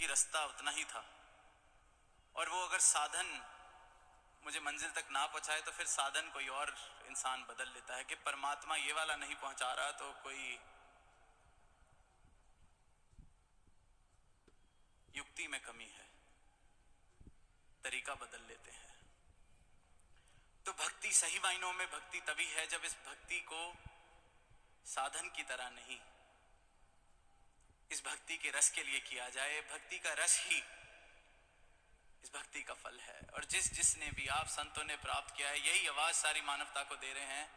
क्योंकि रास्ता उतना ही था। और वो अगर साधन मुझे मंजिल तक ना पहुंचाए तो फिर साधन कोई और इंसान बदल लेता है कि परमात्मा ये वाला नहीं पहुंचा रहा तो कोई युक्ति में कमी है, तरीका बदल लेते हैं। तो भक्ति सही मायनों में भक्ति तभी है जब इस भक्ति को साधन की तरह नहीं, इस भक्ति के रस के लिए किया जाए। भक्ति का रस ही इस भक्ति का फल है। और जिसने भी आप संतों ने प्राप्त किया है, यही आवाज सारी मानवता को दे रहे हैं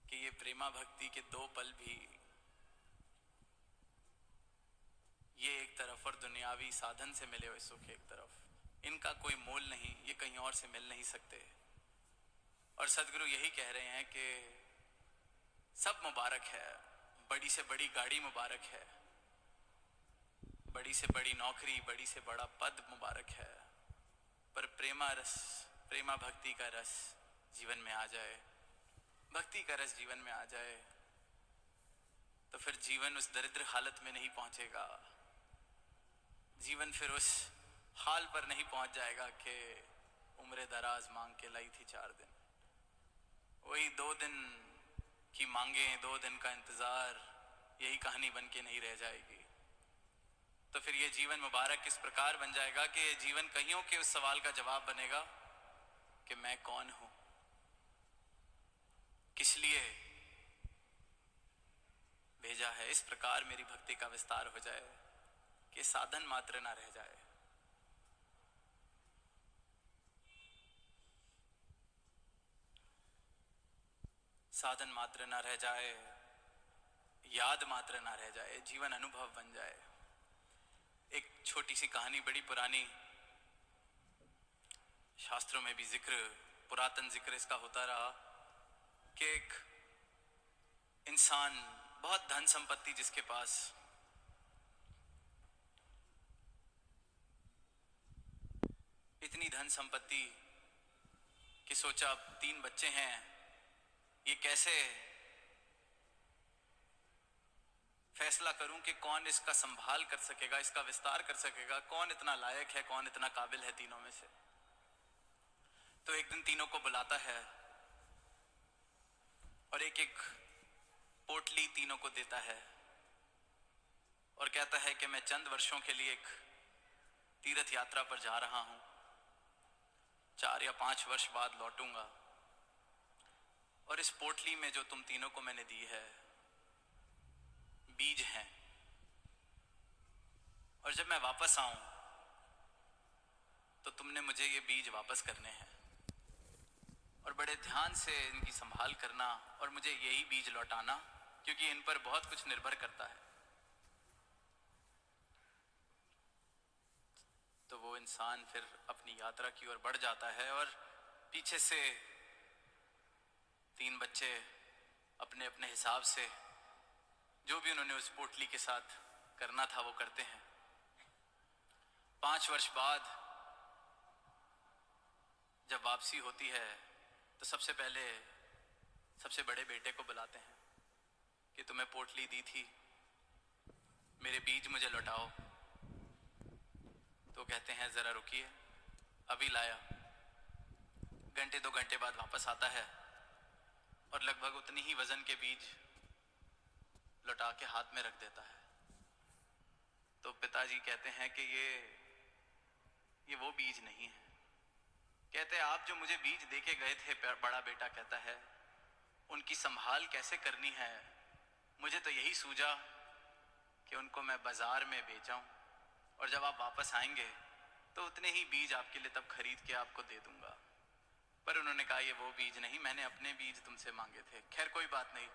कि ये प्रेमा भक्ति के दो पल भी, ये एक तरफ और दुनियावी साधन से मिले हुए सुख एक तरफ, इनका कोई मोल नहीं, ये कहीं और से मिल नहीं सकते। और सदगुरु यही कह रहे हैं कि सब मुबारक है, बड़ी से बड़ी गाड़ी मुबारक है, बड़ी से बड़ी नौकरी, बड़ी से बड़ा पद मुबारक है, पर प्रेमा रस, प्रेमा भक्ति का रस जीवन में आ जाए, भक्ति का रस जीवन में आ जाए तो फिर जीवन उस दरिद्र हालत में नहीं पहुंचेगा। जीवन फिर उस हाल पर नहीं पहुंच जाएगा कि उम्र दराज मांग के लाई थी 4 दिन। वही 2 दिन की मांगे, 2 दिन का इंतजार, यही कहानी बन के नहीं रह जाएगी। तो फिर ये जीवन मुबारक इस प्रकार बन जाएगा कि ये जीवन कहियों के उस सवाल का जवाब बनेगा कि मैं कौन हूं, किस लिए भेजा है। इस प्रकार मेरी भक्ति का विस्तार हो जाए कि साधन मात्र ना रह जाए। साधन मात्र ना रह जाए, याद मात्र ना रह जाए, जीवन अनुभव बन जाए। एक छोटी सी कहानी, बड़ी पुरानी, शास्त्रों में भी जिक्र, पुरातन जिक्र इसका होता रहा कि एक इंसान, बहुत धन संपत्ति जिसके पास, इतनी धन संपत्ति कि सोचा 3 बच्चे हैं, ये कैसे फैसला करूं कि कौन इसका संभाल कर सकेगा, इसका विस्तार कर सकेगा, कौन इतना लायक है, कौन इतना काबिल है तीनों में से। तो एक दिन तीनों को बुलाता है और एक एक पोटली तीनों को देता है और कहता है कि मैं चंद वर्षों के लिए एक तीर्थ यात्रा पर जा रहा हूं, 4 या 5 वर्ष बाद लौटूंगा और इस पोटली में जो तुम तीनों को मैंने दी है बीज हैं, और जब मैं वापस आऊं तो तुमने मुझे ये बीज वापस करने हैं और बड़े ध्यान से इनकी संभाल करना और मुझे यही बीज लौटाना, क्योंकि इन पर बहुत कुछ निर्भर करता है। तो वो इंसान फिर अपनी यात्रा की ओर बढ़ जाता है और पीछे से 3 बच्चे अपने अपने हिसाब से जो भी उन्होंने उस पोटली के साथ करना था वो करते हैं। 5 वर्ष बाद जब वापसी होती है तो सबसे पहले सबसे बड़े बेटे को बुलाते हैं कि तुम्हें पोटली दी थी, मेरे बीज मुझे लौटाओ। तो कहते हैं जरा रुकिए, अभी लाया। घंटे 2 घंटे बाद वापस आता है और लगभग उतनी ही वजन के बीज लौटा के हाथ में रख देता है। तो पिताजी कहते हैं कि ये वो बीज नहीं है। कहते हैं आप जो मुझे बीज देके गए थे, बड़ा बेटा कहता है, उनकी संभाल कैसे करनी है, मुझे तो यही सूझा कि उनको मैं बाजार में बेचाऊं और जब आप वापस आएंगे तो उतने ही बीज आपके लिए तब खरीद के आपको दे दूंगा। पर उन्होंने कहा ये वो बीज नहीं, मैंने अपने बीज तुमसे मांगे थे। खैर कोई बात नहीं,